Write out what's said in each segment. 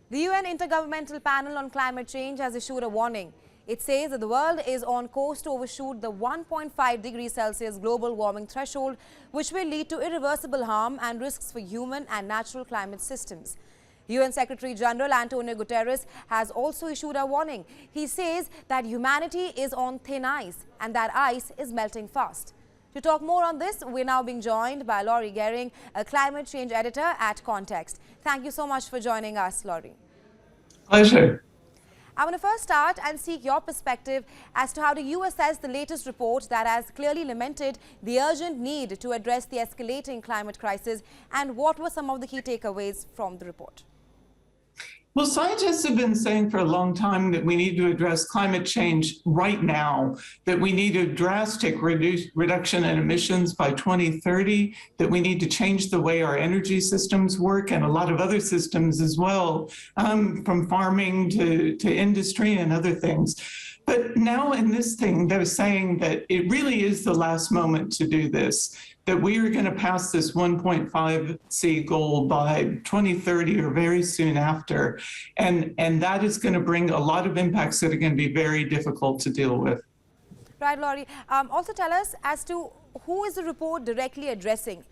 The UN Intergovernmental Panel on Climate Change has issued a warning. It says that the world is on course to overshoot the 1.5 degrees Celsius global warming threshold, which will lead to irreversible harm and risks for human and natural climate systems. UN Secretary General Antonio Guterres has also issued a warning. He says that humanity is on thin ice and that ice is melting fast. To talk more on this, we're now being joined by Laurie Gehring, a climate change editor at Context. Thank you so much for joining us, Laurie. Pleasure. I want to first start and seek your perspective as to how do you assess the latest report that has clearly lamented the urgent need to address the escalating climate crisis, and what were some of the key takeaways from the report? Well, scientists have been saying for a long time that we need to address climate change right now, that we need a drastic reduction in emissions by 2030, that we need to change the way our energy systems work and a lot of other systems as well, from farming to industry and other things. But now in this thing, they're saying that it really is the last moment to do this, that we are going to pass this 1.5C goal by 2030 or very soon after. And that is going to bring a lot of impacts that are going to be very difficult to deal with. Right, Laurie. Also tell us as to who is the report directly addressing?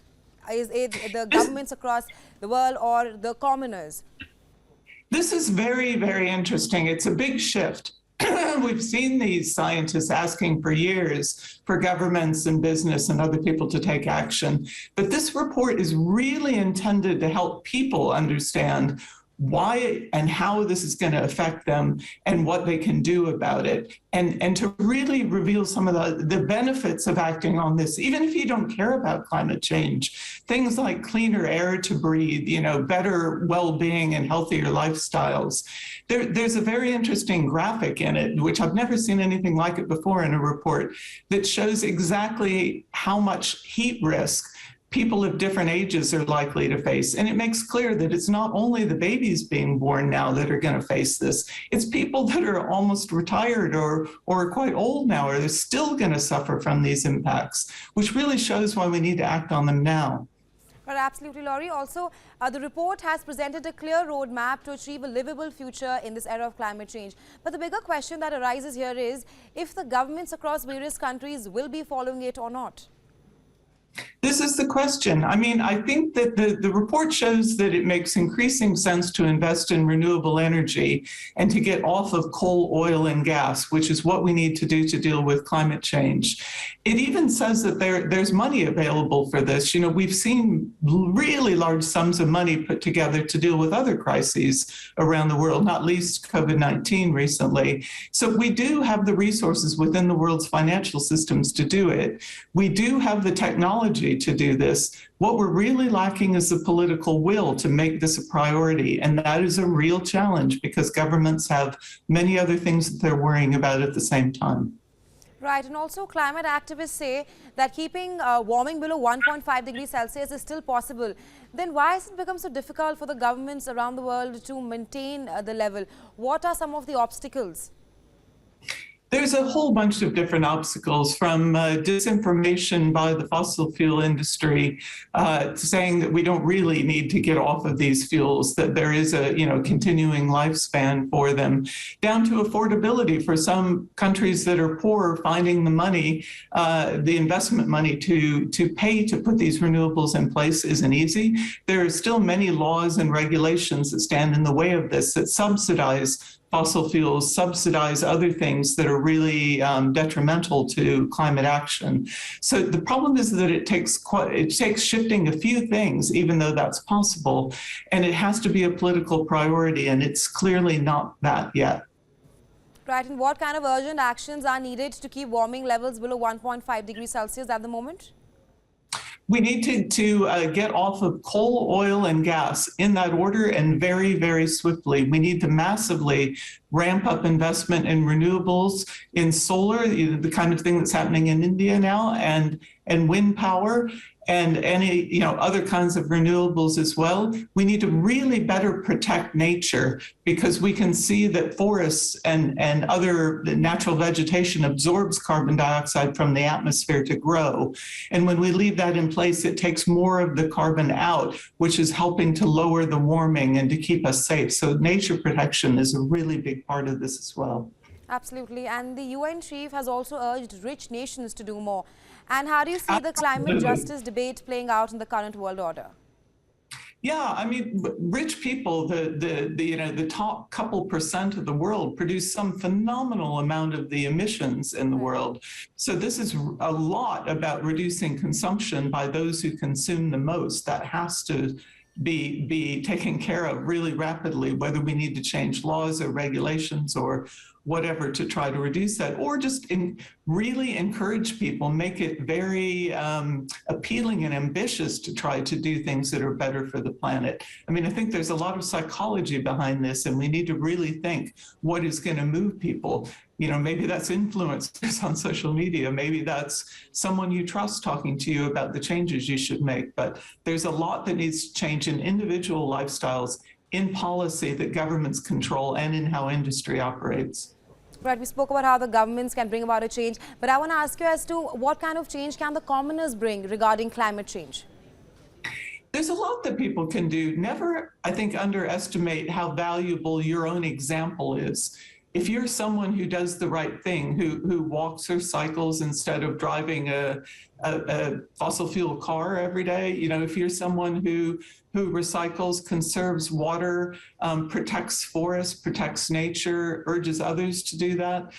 Is it the governments across the world or the commoners? This is very, very interesting. It's a big shift. We've seen these scientists asking for years for governments and business and other people to take action. But this report is really intended to help people understand why and how this is going to affect them and what they can do about it, and to really reveal some of the benefits of acting on this, even if you don't care about climate change. Things like cleaner air to breathe, better well-being and healthier lifestyles. There's a very interesting graphic in it, which I've never seen anything like it before in a report, that shows exactly how much heat risk people of different ages are likely to face. And it makes clear that it's not only the babies being born now that are going to face this, it's people that are almost retired or quite old now, or they're still going to suffer from these impacts, which really shows why we need to act on them now. Right, absolutely, Laurie. Also, the report has presented a clear roadmap to achieve a livable future in this era of climate change. But the bigger question that arises here is if the governments across various countries will be following it or not. This is the question. I mean, I think that the report shows that it makes increasing sense to invest in renewable energy and to get off of coal, oil, and gas, which is what we need to do to deal with climate change. It even says that there's money available for this. We've seen really large sums of money put together to deal with other crises around the world, not least COVID-19 recently. So we do have the resources within the world's financial systems to do it. We do have the technology to do this. What we're really lacking is the political will to make this a priority. And that is a real challenge because governments have many other things that they're worrying about at the same time. Right, and also climate activists say that keeping warming below 1.5 degrees Celsius is still possible. Then why has it become so difficult for the governments around the world to maintain the level? What are some of the obstacles? There's a whole bunch of different obstacles, from disinformation by the fossil fuel industry saying that we don't really need to get off of these fuels, that there is a continuing lifespan for them, down to affordability for some countries that are poor. Finding the money, the investment money to pay to put these renewables in place isn't easy. There are still many laws and regulations that stand in the way of this, that subsidize fossil fuels, subsidize other things that are really detrimental to climate action. So the problem is that it takes shifting a few things, even though that's possible, and it has to be a political priority, and it's clearly not that yet. Right, and what kind of urgent actions are needed to keep warming levels below 1.5 degrees Celsius at the moment? We need to get off of coal, oil, and gas in that order, and very, very swiftly. We need to massively ramp up investment in renewables, in solar, the kind of thing that's happening in India now, and wind power. and any other kinds of renewables as well. We need to really better protect nature, because we can see that forests and other natural vegetation absorbs carbon dioxide from the atmosphere to grow. And when we leave that in place, it takes more of the carbon out, which is helping to lower the warming and to keep us safe. So nature protection is a really big part of this as well. Absolutely. And the UN chief has also urged rich nations to do more. And how do you see the climate Absolutely. justice debate playing out in the current world order? Yeah, I mean, rich people, the top couple percent of the world produce some phenomenal amount of the emissions in the world. So this is a lot about reducing consumption by those who consume the most. That has to be taken care of really rapidly, whether we need to change laws or regulations or whatever to try to reduce that, or just really encourage people, make it very appealing and ambitious to try to do things that are better for the planet. I mean, I think there's a lot of psychology behind this, and we need to really think what is going to move people. Maybe that's influencers on social media. Maybe that's someone you trust talking to you about the changes you should make. But there's a lot that needs to change in individual lifestyles, in policy that governments control, and in how industry operates. Right, we spoke about how the governments can bring about a change, but I want to ask you as to what kind of change can the commoners bring regarding climate change? There's a lot that people can do. Never, I think, underestimate how valuable your own example is. If you're someone who does the right thing, who walks or cycles instead of driving a fossil fuel car every day, if you're someone who recycles, conserves water, protects forests, protects nature, urges others to do that,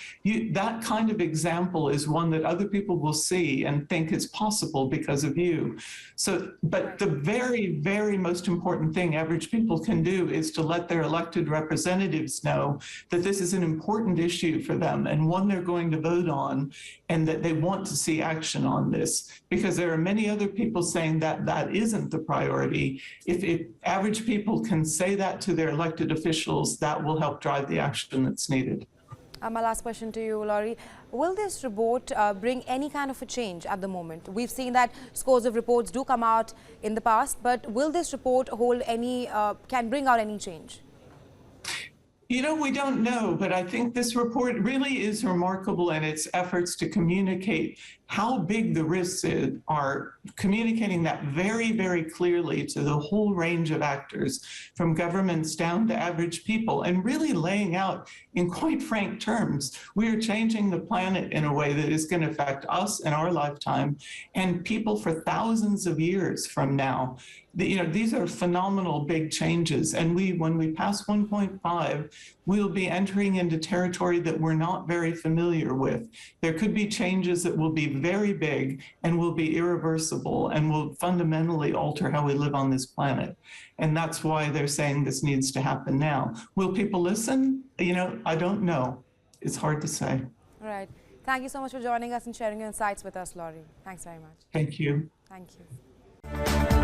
that kind of example is one that other people will see and think is possible because of you. So, but the very, very most important thing average people can do is to let their elected representatives know that this is an important issue for them and one they're going to vote on, and that they want to see action on this, because there are many other people saying that that isn't the priority. If average people can say that to their elected officials, that will help drive the action that's needed. My last question to you, Laurie. Will this report bring any kind of a change at the moment? We've seen that scores of reports do come out in the past, but will this report hold any, can bring out any change? We don't know, but I think this report really is remarkable in its efforts to communicate how big the risks are, communicating that very, very clearly to the whole range of actors, from governments down to average people, and really laying out in quite frank terms, we are changing the planet in a way that is going to affect us in our lifetime and people for thousands of years from now. These are phenomenal big changes, and when we pass 1.5, we'll be entering into territory that we're not very familiar with. There could be changes that will be very big and will be irreversible and will fundamentally alter how we live on this planet. And that's why they're saying this needs to happen now. Will people listen? I don't know. It's hard to say. All right. Thank you so much for joining us and sharing your insights with us, Laurie. Thanks very much. Thank you. Thank you.